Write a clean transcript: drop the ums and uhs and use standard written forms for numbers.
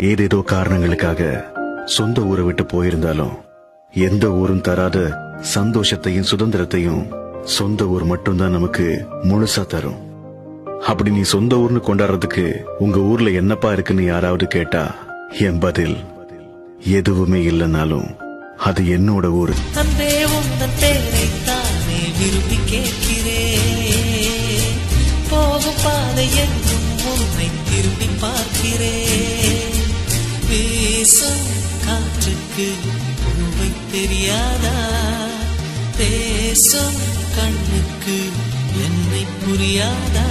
ஏதேதோ காரணங்களுக்காக சொந்த ஊரை விட்டு போயிருந்தாலும் எந்த ஊரும் தராத சந்தோஷத்தையும் சுதந்திரத்தையும் சொந்த ஊர் மட்டும்தான் நமக்கு முழுசா தரும். அப்படி நீ சொந்த ஊர்னு கொண்டாடுறதுக்கு உங்க ஊர்ல என்னப்பா இருக்குன்னு யாராவது கேட்டா என் பதில் எதுவுமே இல்லைனாலும் அது என்னோட ஊரு. அன்பே உந்தன் பேரைத்தானே விரும்பி கேட்கிறேன். போகும் பாதை எங்கும் உன்னை திரும்பி பார்க்கிறேன். வீசும் காற்றுக்கு பூவை தெரியாதா? பேசும் கண்ணுக்கு என்னை புரியாதா?